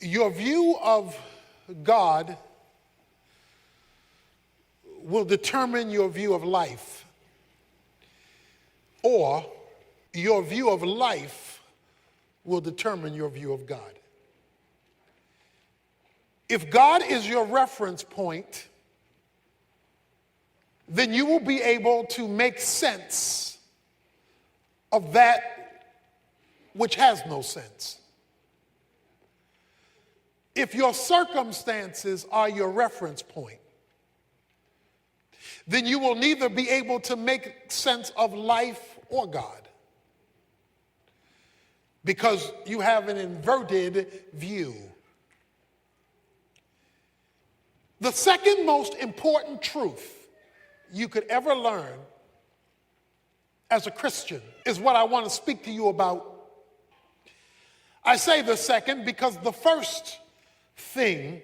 Your view of God will determine your view of life, or your view of life will determine your view of God. If God is your reference point, then you will be able to make sense of that which has no sense. If your circumstances are your reference point, then you will neither be able to make sense of life or God, because you have an inverted view. The second most important truth you could ever learn as a Christian is what I want to speak to you about. I say the second because the first thing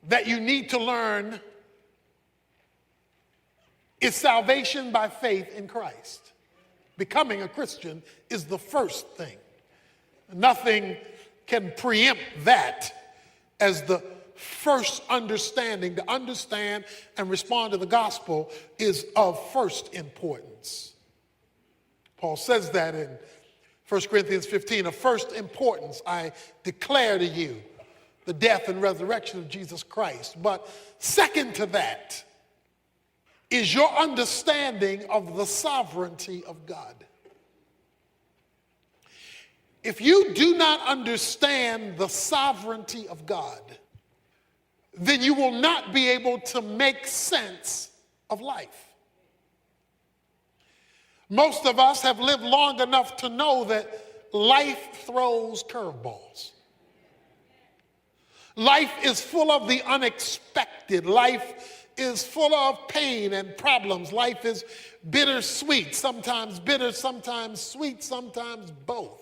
that you need to learn is salvation by faith in Christ. Becoming a Christian is the first thing. Nothing can preempt that as the first understanding. To understand and respond to the gospel is of first importance. Paul says that in 1 Corinthians 15, of first importance, I declare to you the death and resurrection of Jesus Christ. But second to that is your understanding of the sovereignty of God. If you do not understand the sovereignty of God, then you will not be able to make sense of life. Most of us have lived long enough to know that life throws curveballs. Life is full of the unexpected. Life is full of pain and problems. Life is bittersweet, sometimes bitter, sometimes sweet, sometimes both.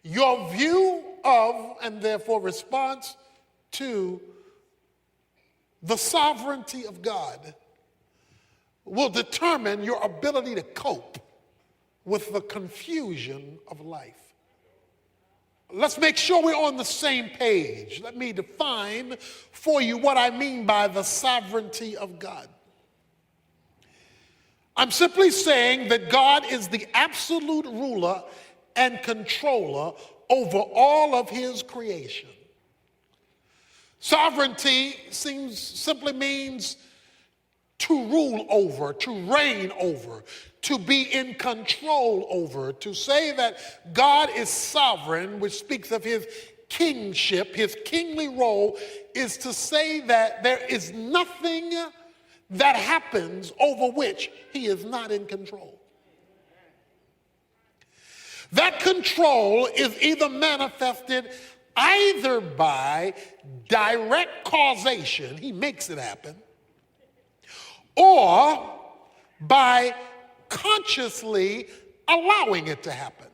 Your view of, and therefore response to, the sovereignty of God will determine your ability to cope with the confusion of life. Let's make sure we're on the same page. Let me define for you what I mean by the sovereignty of God. I'm simply saying that God is the absolute ruler and controller over all of his creation. Sovereignty simply means to rule over, to reign over, to be in control over. To say that God is sovereign, which speaks of his kingship, his kingly role, is to say that there is nothing that happens over which he is not in control. That control is either manifested either by direct causation, he makes it happen, or by consciously allowing it to happen.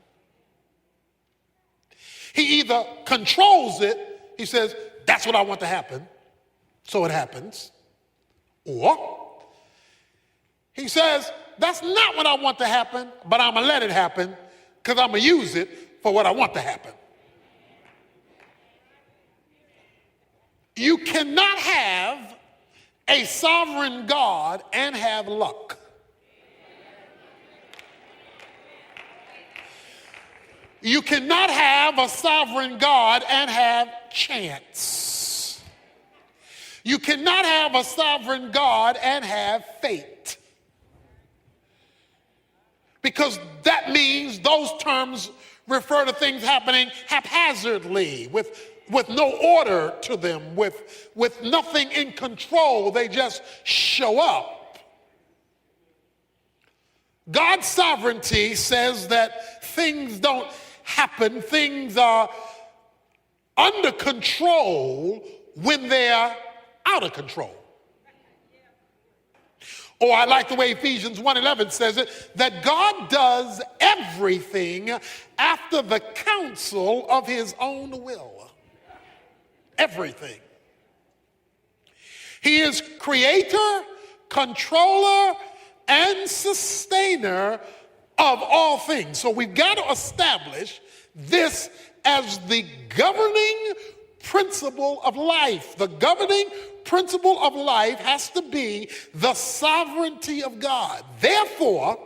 He either controls it, he says, that's what I want to happen, so it happens, or he says, that's not what I want to happen, but I'm going to let it happen because I'm going to use it for what I want to happen. You cannot have a sovereign God and have luck. You cannot have a sovereign God and have chance. You cannot have a sovereign God and have fate. Because that means those terms refer to things happening haphazardly, with no order to them, with nothing in control. They just show up. God's sovereignty says that things don't happen, things are under control when they're out of control. Or I like the way Ephesians 1:11 says it, that God does everything after the counsel of his own will. Everything. He is creator, controller, and sustainer of all things. So we've got to establish this as the governing principle of life. The governing principle of life has to be the sovereignty of God. Therefore,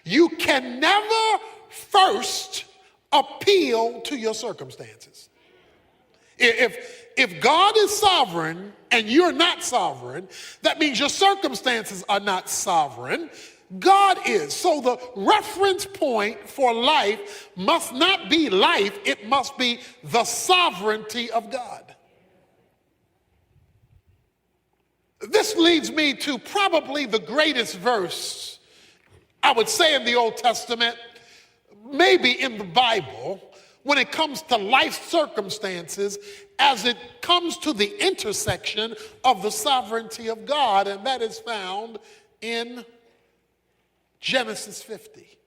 you can never first appeal to your circumstances. If God is sovereign and you're not sovereign, that means your circumstances are not sovereign. God is. So the reference point for life must not be life, it must be the sovereignty of God. This leads me to probably the greatest verse, I would say, in the Old Testament, maybe in the Bible, when it comes to life circumstances, as it comes to the intersection of the sovereignty of God, and that is found in Genesis 50.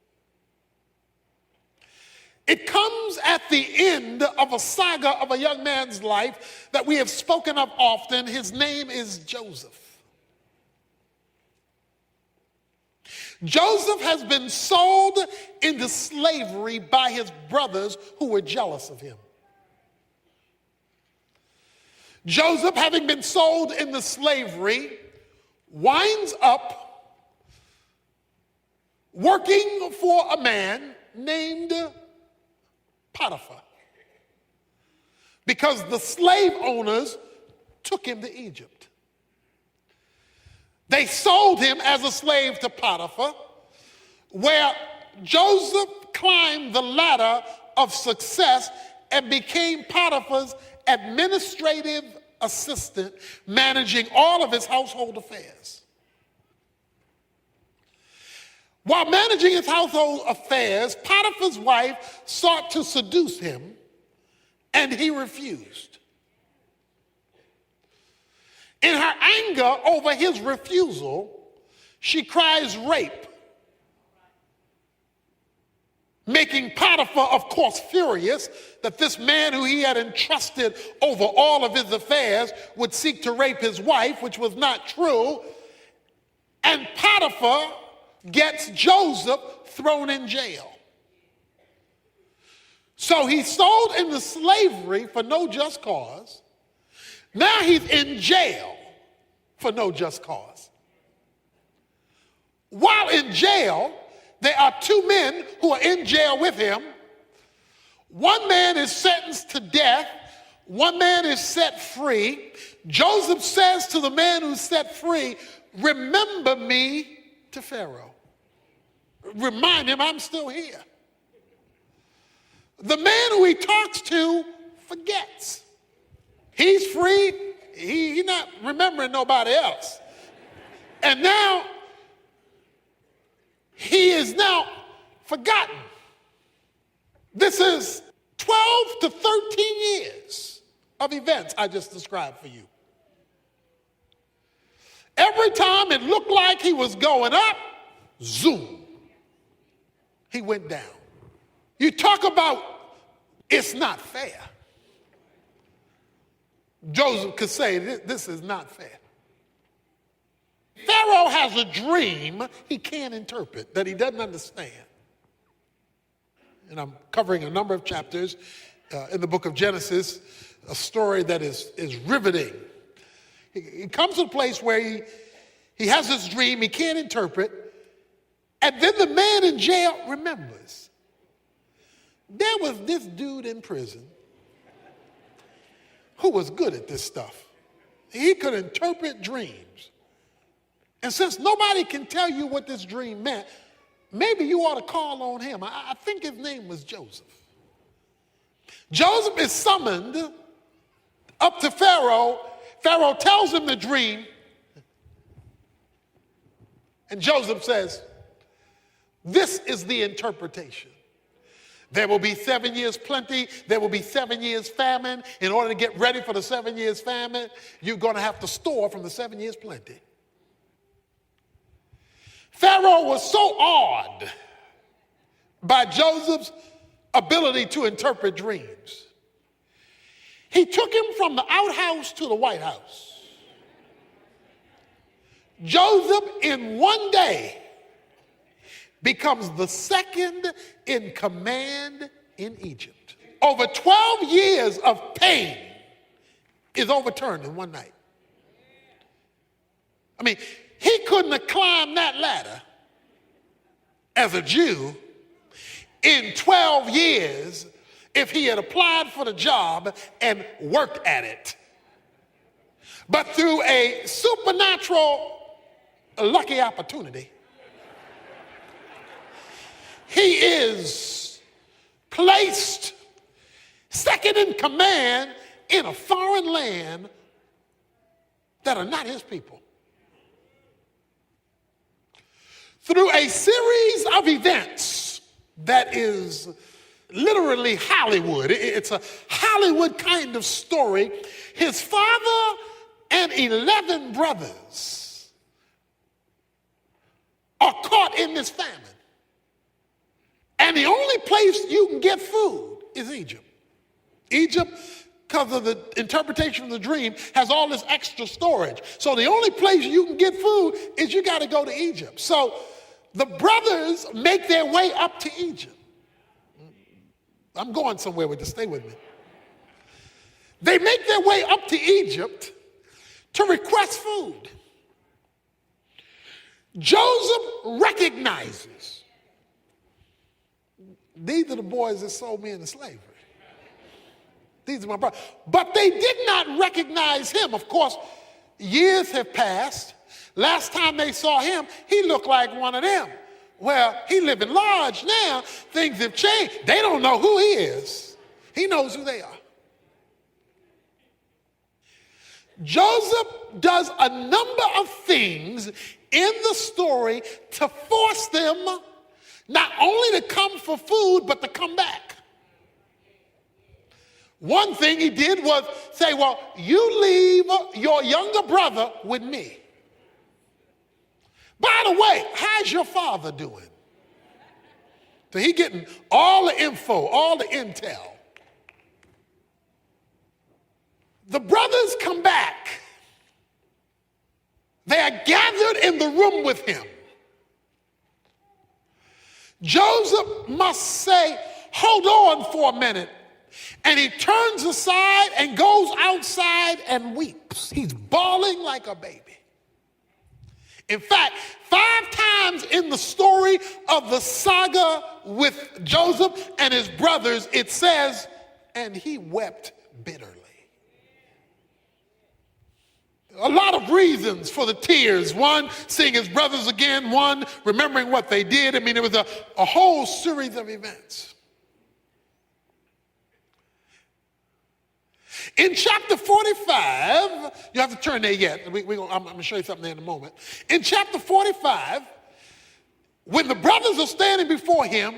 It comes at the end of a saga of a young man's life that we have spoken of often. His name is Joseph. Joseph has been sold into slavery by his brothers who were jealous of him. Joseph, having been sold into slavery, winds up working for a man named Potiphar, because the slave owners took him to Egypt. They sold him as a slave to Potiphar, where Joseph climbed the ladder of success and became Potiphar's administrative assistant, managing all of his household affairs. While managing his household affairs, Potiphar's wife sought to seduce him, and he refused. In her anger over his refusal, she cries rape, making Potiphar, of course, furious that this man who he had entrusted over all of his affairs would seek to rape his wife, which was not true. And Potiphar gets Joseph thrown in jail. So he's sold into slavery for no just cause. Now he's in jail for no just cause. While in jail, there are two men who are in jail with him. One man is sentenced to death. One man is set free. Joseph says to the man who's set free, "Remember me to Pharaoh." Remind him I'm still here. The man who he talks to forgets. He's free. He's not remembering nobody else. And now he is now forgotten. This is 12 to 13 years of events I just described for you. Every time it looked like he was going up, zoom, he went down. You talk about it's not fair. Joseph could say, this is not fair. Pharaoh has a dream he can't interpret, that he doesn't understand. And I'm covering a number of chapters in the book of Genesis, a story that is riveting. He comes to a place where he has this dream he can't interpret, and then the man in jail remembers. There was this dude in prison who was good at this stuff. He could interpret dreams. And since nobody can tell you what this dream meant, maybe you ought to call on him. I think his name was Joseph. Joseph is summoned up to Pharaoh. Pharaoh tells him the dream. And Joseph says, this is the interpretation. There will be 7 years plenty. There will be 7 years famine. In order to get ready for the 7 years famine, you're going to have to store from the 7 years plenty. Pharaoh was so awed by Joseph's ability to interpret dreams. He took him from the outhouse to the White House. Joseph, in one day, becomes the second in command in Egypt. Over 12 years of pain is overturned in one night. I mean, he couldn't have climbed that ladder as a Jew in 12 years if he had applied for the job and worked at it. But through a supernatural lucky opportunity, he is placed second in command in a foreign land that are not his people. Through a series of events that is literally Hollywood. It's a Hollywood kind of story. His father and 11 brothers are caught in this famine. And the only place you can get food is Egypt. Egypt, because of the interpretation of the dream, has all this extra storage. So the only place you can get food is you got to go to Egypt. So the brothers make their way up to Egypt. I'm going somewhere with this, stay with me. They make their way up to Egypt to request food. Joseph recognizes these are the boys that sold me into slavery. These are my brothers. But they did not recognize him. Of course, years have passed. Last time they saw him, he looked like one of them. Well, he living large now. Things have changed. They don't know who he is. He knows who they are. Joseph does a number of things in the story to force them not only to come for food, but to come back. One thing he did was say, well, you leave your younger brother with me. By the way, how's your father doing? So he getting all the info, all the intel. The brothers come back. They are gathered in the room with him. Joseph must say, hold on for a minute. And he turns aside and goes outside and weeps. He's bawling like a baby. In fact, 5 times in the story of the saga with Joseph and his brothers, it says, and he wept bitterly. A lot of reasons for the tears. One, seeing his brothers again. One, remembering what they did. I mean, it was a whole series of events. In chapter 45, you have to turn there yet. I'm going to show you something there in a moment. In chapter 45, when the brothers are standing before him,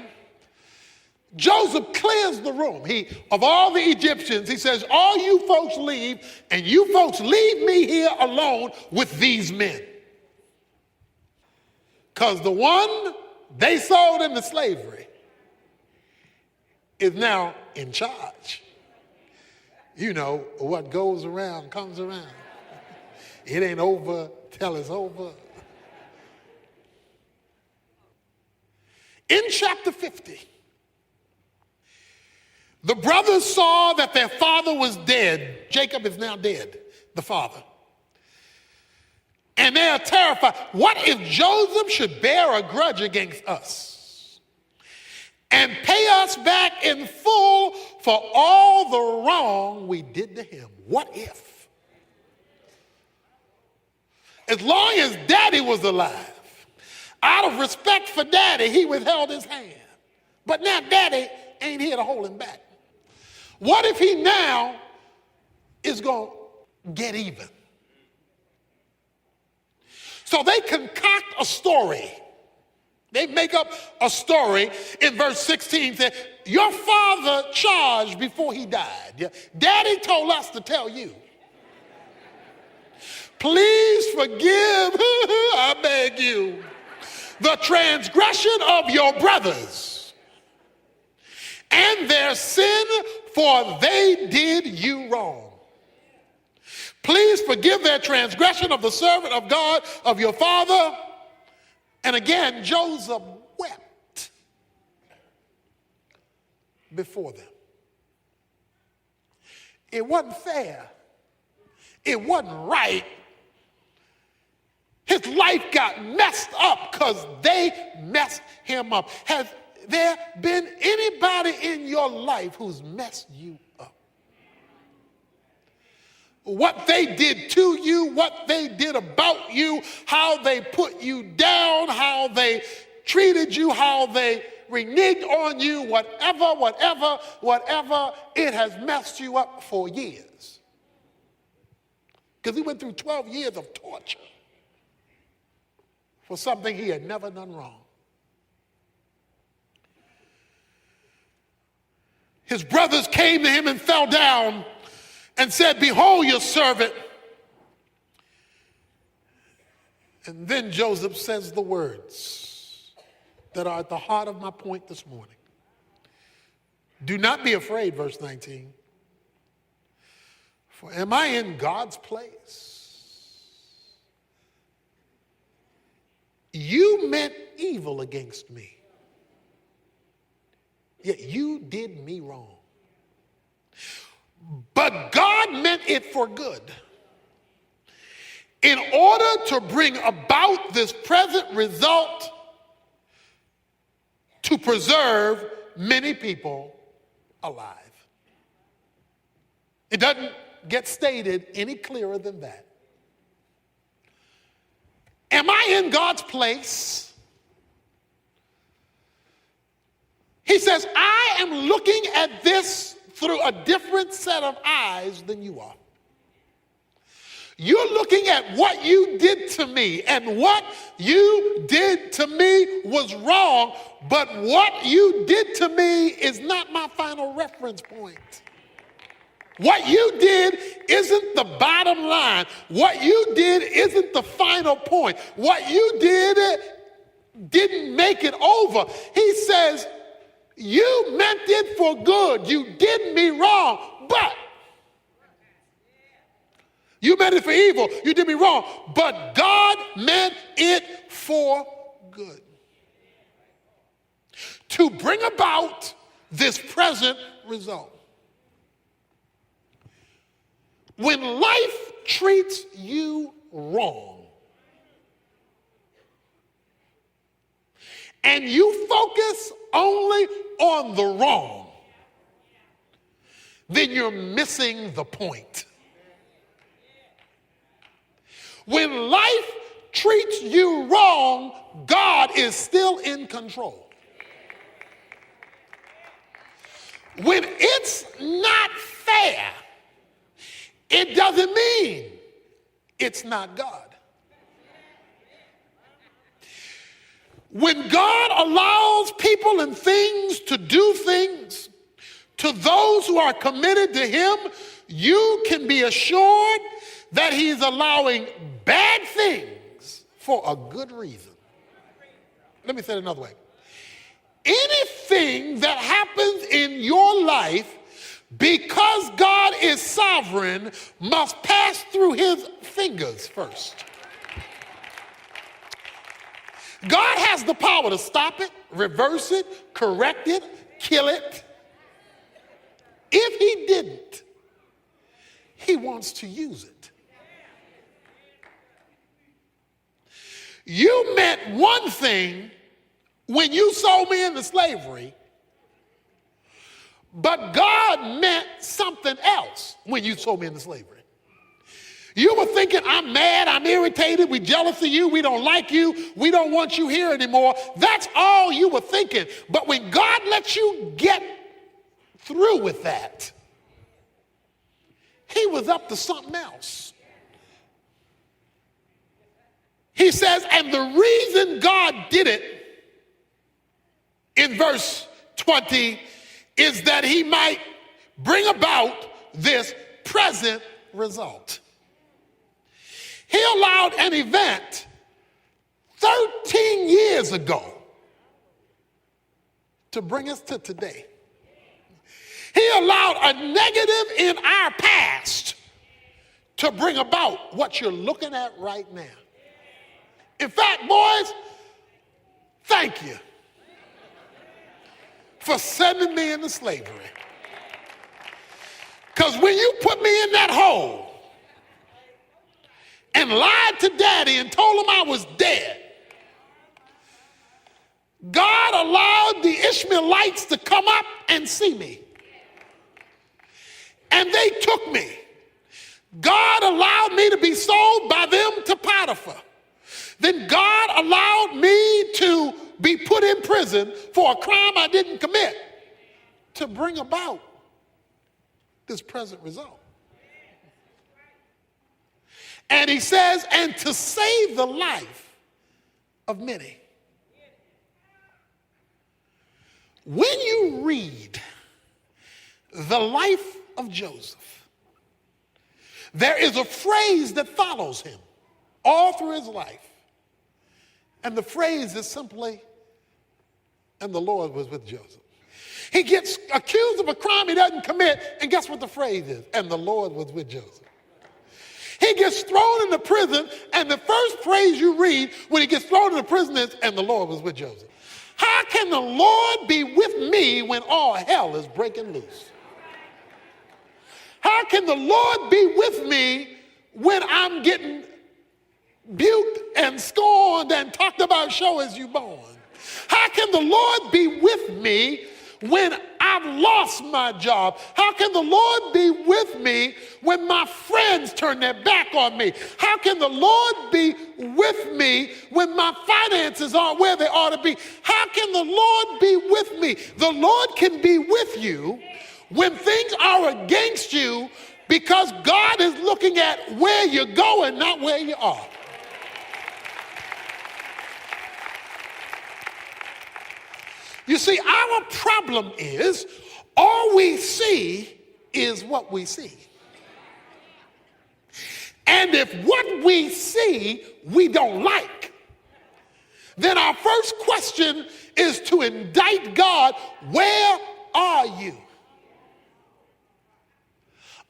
Joseph clears the room. Of all the Egyptians, he says, all you folks leave, and you folks leave me here alone with these men. Because the one they sold into slavery is now in charge. You know, what goes around comes around. It ain't over till it's over. In chapter 50, the brothers saw that their father was dead. Jacob is now dead, the father. And they are terrified. What if Joseph should bear a grudge against us and pay us back in full for all the wrong we did to him? What if? As long as daddy was alive, out of respect for daddy, he withheld his hand. But now daddy ain't here to hold him back. What if he now is going to get even? So they concoct a story. They make up a story in verse 16 that your father charged before he died. Daddy told us to tell you. Please forgive, I beg you, the transgression of your brothers and their sin, for they did you wrong. Please forgive their transgression of the servant of God, of your father. And again, Joseph wept. before them. It wasn't fair. It wasn't right. His life got messed up because they messed him up. Has there been anybody in your life who's messed you up? What they did to you, what they did about you, how they put you down, how they treated you, how they reneged on you, whatever, it has messed you up for years. Because he went through 12 years of torture for something he had never done wrong. His brothers came to him and fell down and said, "Behold your servant." And then Joseph says the words that are at the heart of my point this morning. Do not be afraid, verse 19. For am I in God's place? You meant evil against me, yet you did me wrong. But God meant it for good, in order to bring about this present result, to preserve many people alive. It doesn't get stated any clearer than that. Am I in God's place? He says, I am looking at this through a different set of eyes than you are. You're looking at what you did to me, and what you did to me was wrong, but what you did to me is not my final reference point. What you did isn't the bottom line. What you did isn't the final point. What you did didn't make it over. He says, you meant it for good. You did me wrong, but you meant it for evil. You did me wrong, but God meant it for good, to bring about this present result. When life treats you wrong and you focus only on the wrong, then you're missing the point. When life treats you wrong, God is still in control. When it's not fair, it doesn't mean it's not God. When God allows people and things to do things to those who are committed to him, you can be assured that he's allowing bad things for a good reason. Let me say it another way. Anything that happens in your life, because God is sovereign, must pass through his fingers first. God has the power to stop it, reverse it, correct it, kill it. If he didn't, he wants to use it. You meant one thing when you sold me into slavery, but God meant something else when you sold me into slavery. You were thinking, I'm mad, I'm irritated, we're jealous of you, we don't like you, we don't want you here anymore. That's all you were thinking. But when God lets you get through with that, he was up to something else. He says, and the reason God did it in verse 20 is that he might bring about this present result. He allowed an event 13 years ago to bring us to today. He allowed a negative in our past to bring about what you're looking at right now. In fact, boys, thank you for sending me into slavery. Because when you put me in that hole and lied to daddy and told him I was dead, God allowed the Ishmaelites to come up and see me. And they took me. God allowed me to be sold by them to Potiphar. Then God allowed me to be put in prison for a crime I didn't commit to bring about this present result. And he says, and to save the life of many. When you read the life of Joseph, there is a phrase that follows him all through his life. And the phrase is simply, and the Lord was with Joseph. He gets accused of a crime he doesn't commit, and guess what the phrase is? And the Lord was with Joseph. He gets thrown into prison, and the first phrase you read when he gets thrown into prison is, and the Lord was with Joseph. How can the Lord be with me when all hell is breaking loose? How can the Lord be with me when I'm getting buked and scorned and talked about show as you born? How can the Lord be with me when I've lost my job? How can the Lord be with me when my friends turn their back on me? How can the Lord be with me when my finances aren't where they ought to be? How can the Lord be with me? The Lord can be with you when things are against you because God is looking at where you're going, not where you are. You see, our problem is all we see is what we see. And if what we see we don't like, then our first question is to indict God, where are you?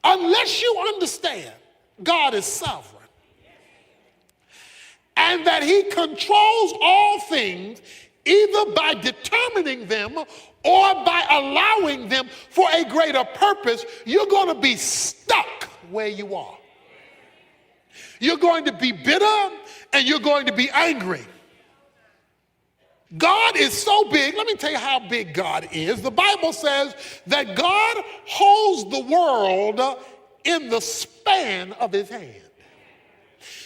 Unless you understand God is sovereign and that he controls all things either by determining them or by allowing them for a greater purpose, you're going to be stuck where you are. You're going to be bitter and you're going to be angry. God is so big. Let me tell you how big God is. The Bible says that God holds the world in the span of his hand.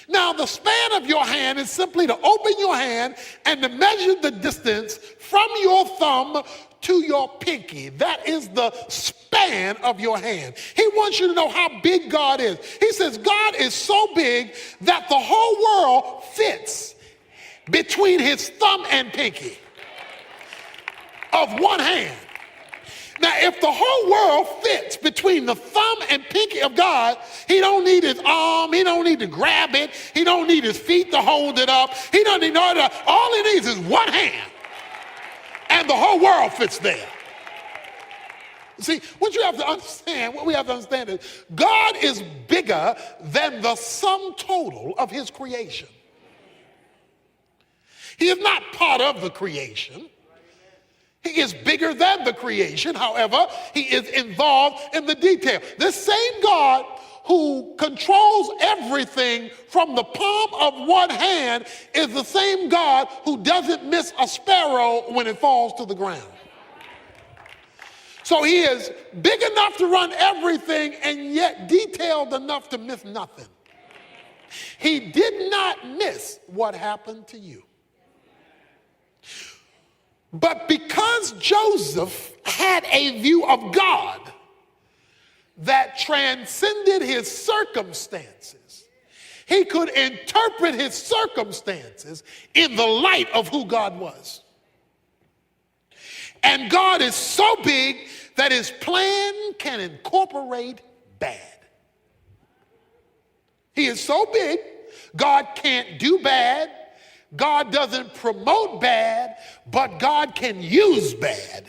Now, the span of your hand is simply to open your hand and to measure the distance from your thumb to your pinky. That is the span of your hand. He wants you to know how big God is. He says God is so big that the whole world fits between his thumb and pinky of one hand. Now, if the whole world fits between the thumb and pinky of God, he don't need his arm, he don't need to grab it, he don't need his feet to hold it up, he don't need no other. All he needs is one hand, and the whole world fits there. See, what we have to understand is God is bigger than the sum total of his creation. He is not part of the creation. He is bigger than the creation. However, he is involved in the detail. This same God who controls everything from the palm of one hand is the same God who doesn't miss a sparrow when it falls to the ground. So he is big enough to run everything and yet detailed enough to miss nothing. He did not miss what happened to you. But because Joseph had a view of God that transcended his circumstances, he could interpret his circumstances in the light of who God was. And God is so big that his plan can incorporate bad. He is so big, God can't do bad. God doesn't promote bad, but God can use bad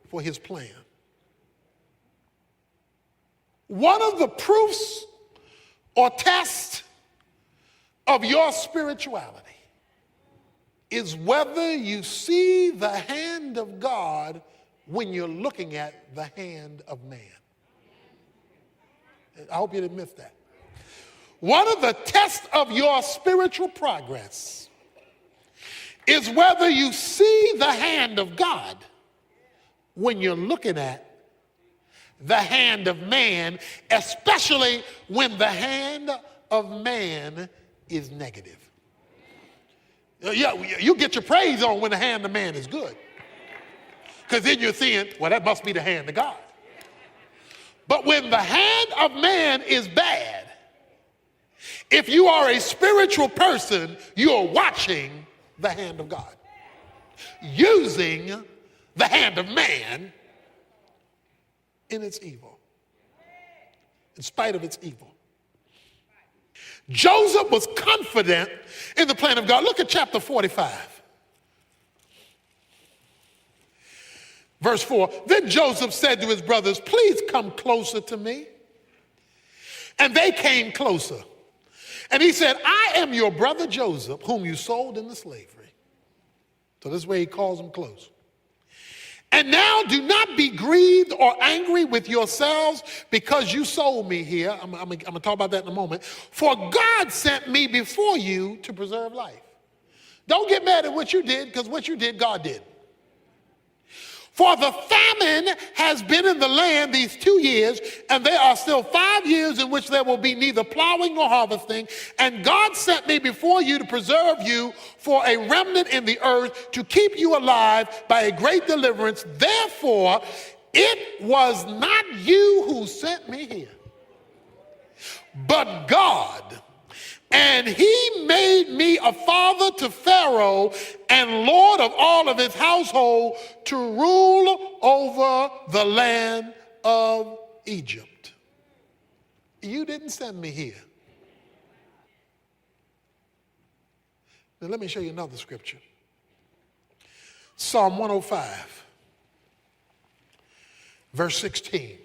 for his plan. One of the proofs or tests of your spirituality is whether you see the hand of God when you're looking at the hand of man. I hope you didn't miss that. One of the tests of your spiritual progress is whether you see the hand of God when you're looking at the hand of man, especially when the hand of man is negative. Yeah, you get your praise on when the hand of man is good. Because then you're seeing, well, that must be the hand of God. But when the hand of man is bad, if you are a spiritual person, you're watching the hand of God, using the hand of man in its evil, in spite of its evil. Joseph was confident in the plan of God. Look at chapter 45. Verse 4, then Joseph said to his brothers, please come closer to me. And they came closer. And he said, I am your brother Joseph, whom you sold into slavery. So this is where he calls them close. And now do not be grieved or angry with yourselves because you sold me here. I'm going to talk about that in a moment. For God sent me before you to preserve life. Don't get mad at what you did, because what you did, God did. For the famine has been in the land these 2 years, and there are still 5 years in which there will be neither plowing nor harvesting. And God sent me before you to preserve you for a remnant in the earth, to keep you alive by a great deliverance. Therefore, it was not you who sent me here, but God. And he made me a father to Pharaoh and lord of all of his household, to rule over the land of Egypt. You didn't send me here. Now let me show you another scripture. Psalm 105, verse 16.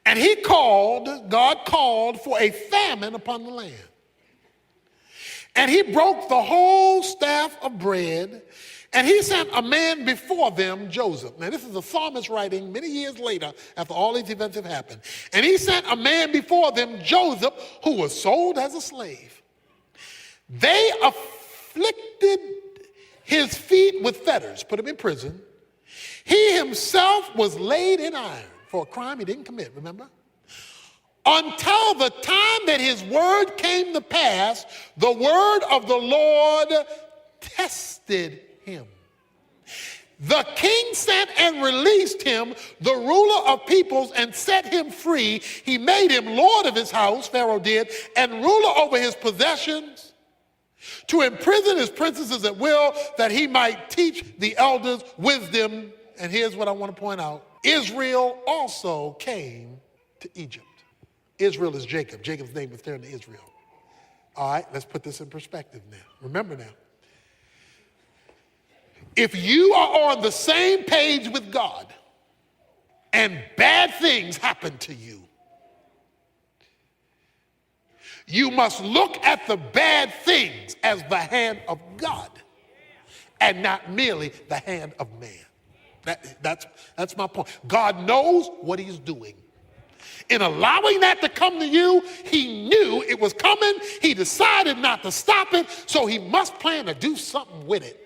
And God called for a famine upon the land. And he broke the whole staff of bread, and he sent a man before them, Joseph. Now this is the psalmist writing many years later after all these events have happened. And he sent a man before them, Joseph, who was sold as a slave. They afflicted his feet with fetters, put him in prison. He himself was laid in iron for a crime he didn't commit, remember? Until the time that his word came to pass, the word of the Lord tested him. The king sent and released him, the ruler of peoples, and set him free. He made him lord of his house, Pharaoh did, and ruler over his possessions, to imprison his princesses at will, that he might teach the elders wisdom. And here's what I want to point out. Israel also came to Egypt. Israel is Jacob. Jacob's name was turned to Israel. All right, let's put this in perspective now. Remember now. If you are on the same page with God and bad things happen to you, you must look at the bad things as the hand of God and not merely the hand of man. That's my point. God knows what he's doing. In allowing that to come to you, he knew it was coming. He decided not to stop it, so he must plan to do something with it.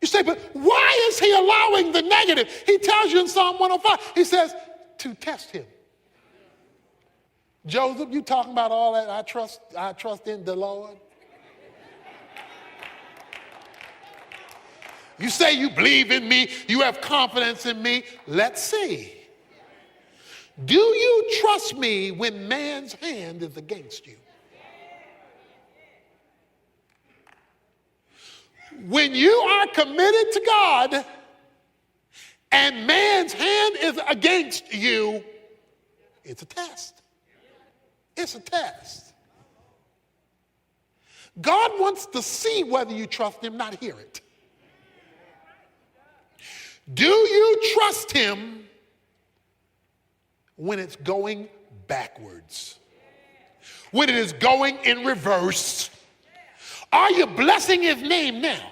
You say, but why is he allowing the negative? He tells you in Psalm 105, he says, to test him. Joseph, you talking about all that, I trust in the Lord? You say you believe in me, you have confidence in me. Let's see. Do you trust me when man's hand is against you? When you are committed to God and man's hand is against you, it's a test. It's a test. God wants to see whether you trust him, not hear it. Do you trust him when it's going backwards? when it is going in reverse? Are you blessing his name now?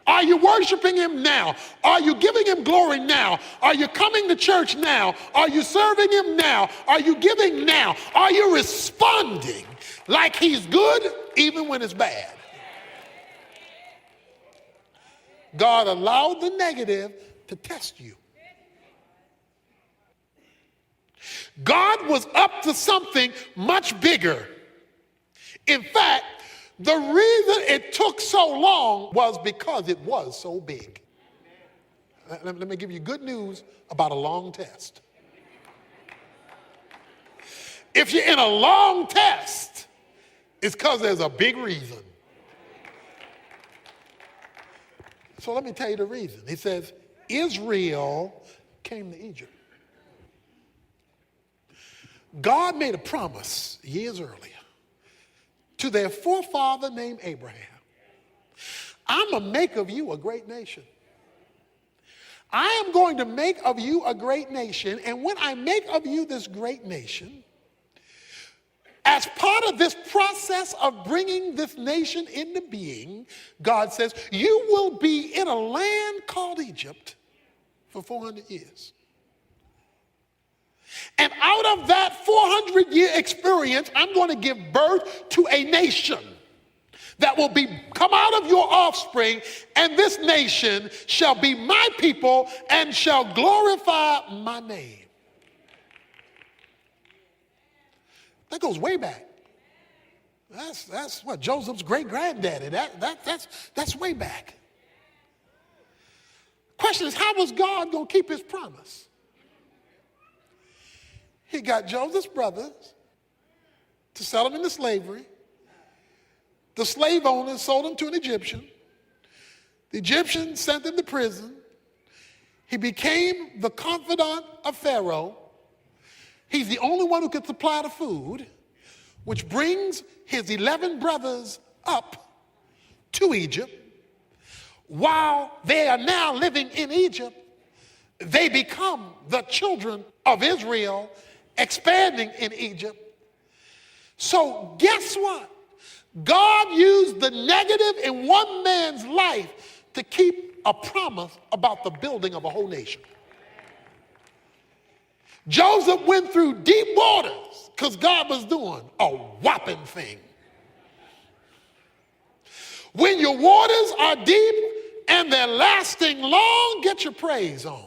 Are you worshiping him now? Are you giving him glory now? Are you coming to church now? Are you serving him now? Are you giving now? Are you responding like he's good even when it's bad? God allowed the negative to test you. God was up to something much bigger. In fact, the reason it took so long was because it was so big. Let me give you good news about a long test. If you're in a long test, it's because there's a big reason. So let me tell you the reason. He says, Israel came to Egypt. God made a promise years earlier to their forefather named Abraham. I'm going to make of you a great nation. I am going to make of you a great nation, and when I make of you this great nation, as part of this process of bringing this nation into being, God says, you will be in a land called Egypt for 400 years. And out of that 400-year experience, I'm going to give birth to a nation that will come out of your offspring, and this nation shall be my people and shall glorify my name. That goes way back. That's what Joseph's great-granddaddy. That's way back. Question is, how was God going to keep his promise? He got Joseph's brothers to sell him into slavery. The slave owners sold him to an Egyptian. The Egyptian sent him to prison. He became the confidant of Pharaoh. He's the only one who could supply the food, which brings his 11 brothers up to Egypt. While they are now living in Egypt, they become the children of Israel, expanding in Egypt. So guess what? God used the negative in one man's life to keep a promise about the building of a whole nation. Joseph went through deep waters because God was doing a whopping thing. When your waters are deep and they're lasting long, get your praise on.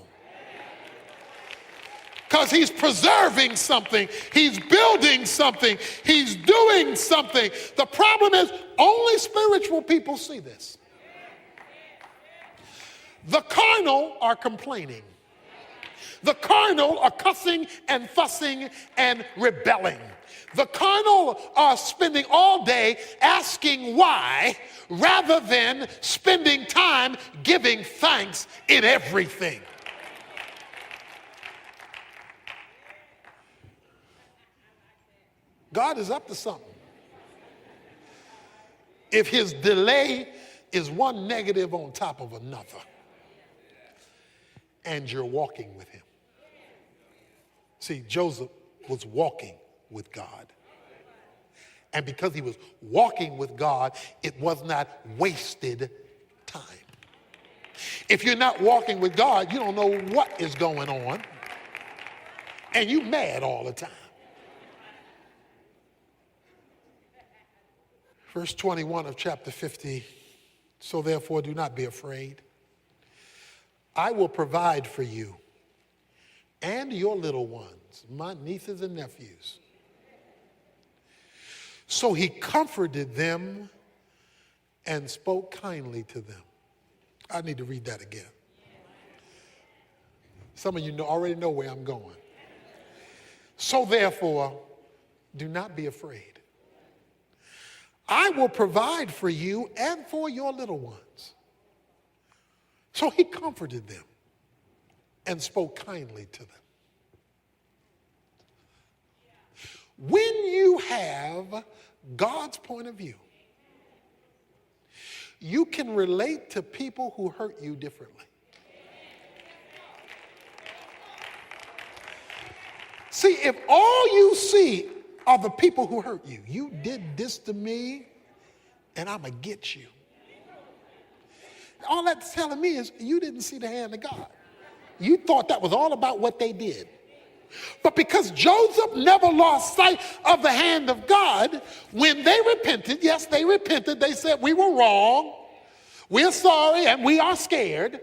Because he's preserving something, he's building something, he's doing something. The problem is only spiritual people see this. The carnal are complaining. The carnal are cussing and fussing and rebelling. The carnal are spending all day asking why rather than spending time giving thanks in everything. God is up to something. If his delay is one negative on top of another, and you're walking with him. See, Joseph was walking with God. And because he was walking with God, it was not wasted time. If you're not walking with God, you don't know what is going on, and you're mad all the time. Verse 21 of chapter 50, so therefore do not be afraid. I will provide for you and your little ones, my nieces and nephews. So he comforted them and spoke kindly to them. I need to read that again. Some of you already know where I'm going. So therefore, do not be afraid. I will provide for you and for your little ones. So he comforted them and spoke kindly to them. When you have God's point of view, you can relate to people who hurt you differently. See, if all you see are the people who hurt you. You did this to me, and I'm going to get you. All that's telling me is you didn't see the hand of God. You thought that was all about what they did. But because Joseph never lost sight of the hand of God, when they repented, yes, they repented. They said, we were wrong. We're sorry, and we are scared.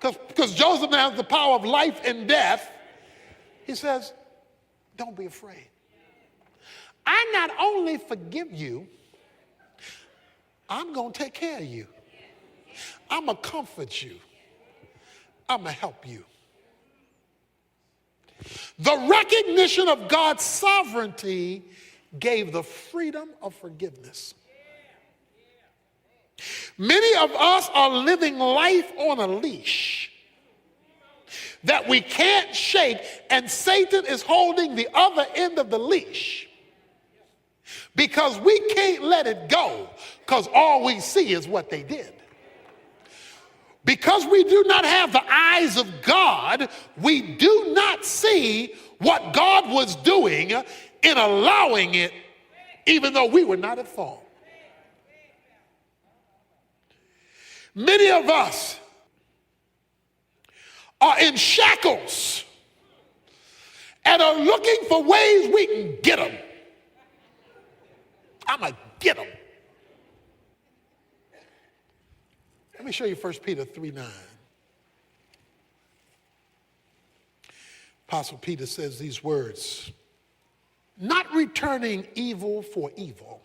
Because Joseph now has the power of life and death. He says, don't be afraid. I not only forgive you, I'm going to take care of you. I'm going to comfort you. I'm going to help you. The recognition of God's sovereignty gave the freedom of forgiveness. Many of us are living life on a leash that we can't shake, and Satan is holding the other end of the leash because we can't let it go because all we see is what they did. Because we do not have the eyes of God, we do not see what God was doing in allowing it, even though we were not at fault. Many of us are in shackles and are looking for ways we can get them. I'm going to get them. Let me show you 1 Peter 3:9. Apostle Peter says these words, not returning evil for evil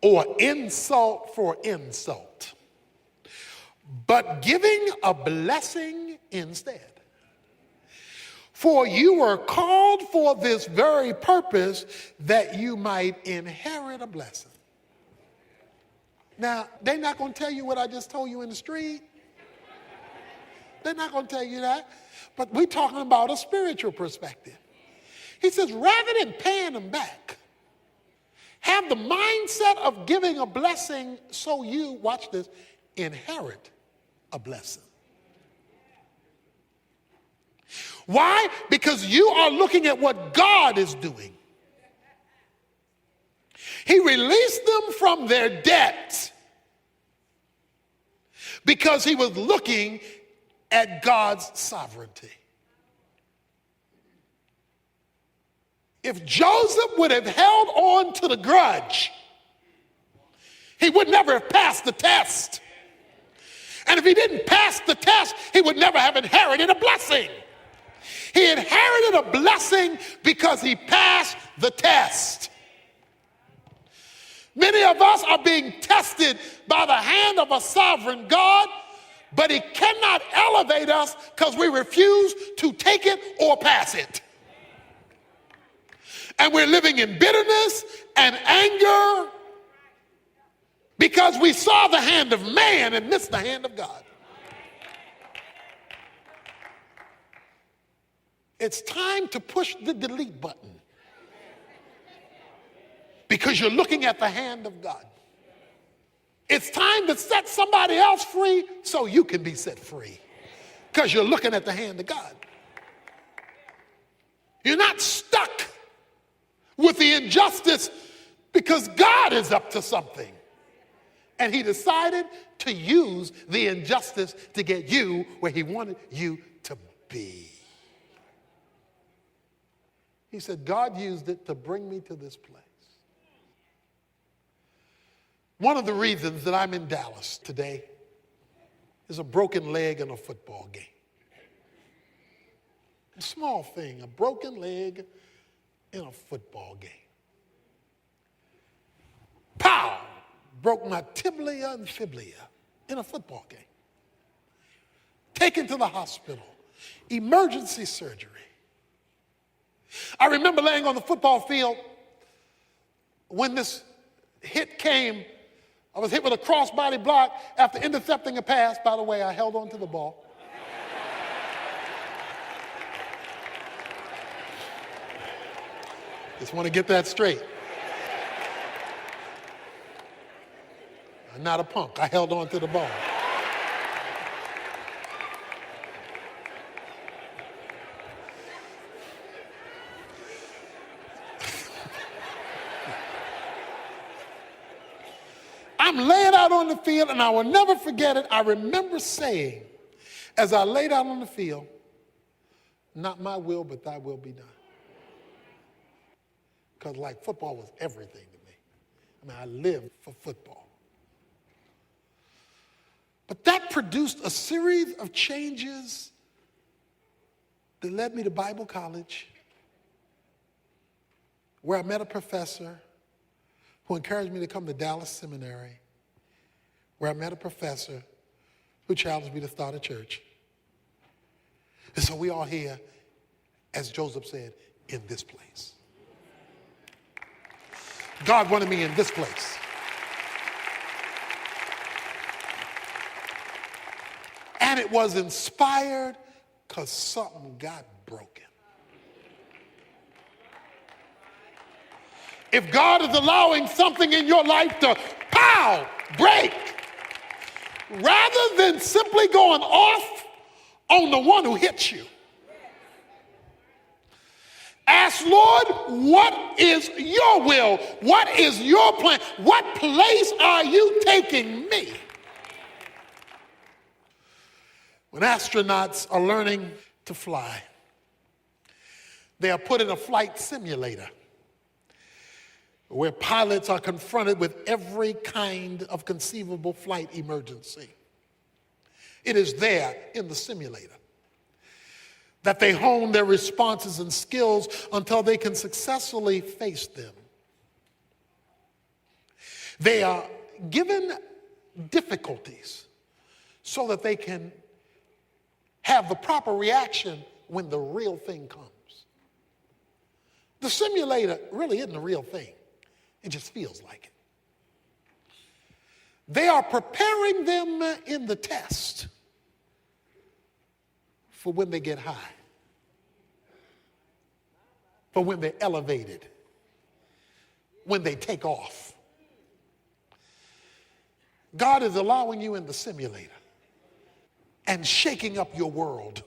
or insult for insult, but giving a blessing instead. For you were called for this very purpose, that you might inherit a blessing. Now, they're not going to tell you what I just told you in the street. They're not going to tell you that. But we're talking about a spiritual perspective. He says, rather than paying them back, have the mindset of giving a blessing so you, watch this, inherit a blessing. Why? Because you are looking at what God is doing. He released them from their debt because he was looking at God's sovereignty. If Joseph would have held on to the grudge, he would never have passed the test. And if he didn't pass the test, he would never have inherited a blessing. He inherited a blessing because he passed the test. Many of us are being tested by the hand of a sovereign God, but he cannot elevate us because we refuse to take it or pass it. And we're living in bitterness and anger because we saw the hand of man and missed the hand of God. It's time to push the delete button because you're looking at the hand of God. It's time to set somebody else free so you can be set free because you're looking at the hand of God. You're not stuck with the injustice because God is up to something. And he decided to use the injustice to get you where he wanted you to be. He said, God used it to bring me to this place. One of the reasons that I'm in Dallas today is a broken leg in a football game. A small thing, a broken leg in a football game. Pow! Broke my tibia and fibula in a football game. Taken to the hospital. Emergency surgery. I remember laying on the football field when this hit came. I was hit with a crossbody block after intercepting a pass. By the way, I held on to the ball. Just want to get that straight. I'm not a punk. I held on to the ball. I'm laying out on the field, and I will never forget it. I remember saying, as I laid out on the field, not my will, but thy will be done. Because like football was everything to me. I mean, I lived for football. But that produced a series of changes that led me to Bible college, where I met a professor who encouraged me to come to Dallas Seminary, where I met a professor who challenged me to start a church. And so we are here, as Joseph said, in this place. God wanted me in this place. And it was inspired because something got broken. If God is allowing something in your life to break, rather than simply going off on the one who hits you, ask, Lord, what is your will? What is your plan? What place are you taking me? When astronauts are learning to fly, they are put in a flight simulator where pilots are confronted with every kind of conceivable flight emergency. It is there in the simulator that they hone their responses and skills until they can successfully face them. They are given difficulties so that they can have the proper reaction when the real thing comes. The simulator really isn't the real thing. It just feels like it. They are preparing them in the test for when they get high, for when they're elevated, when they take off. God is allowing you in the simulator and shaking up your world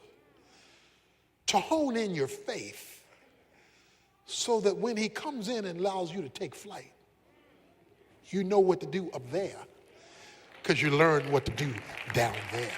to hone in your faith so that when he comes in and allows you to take flight, you know what to do up there because you learned what to do down there.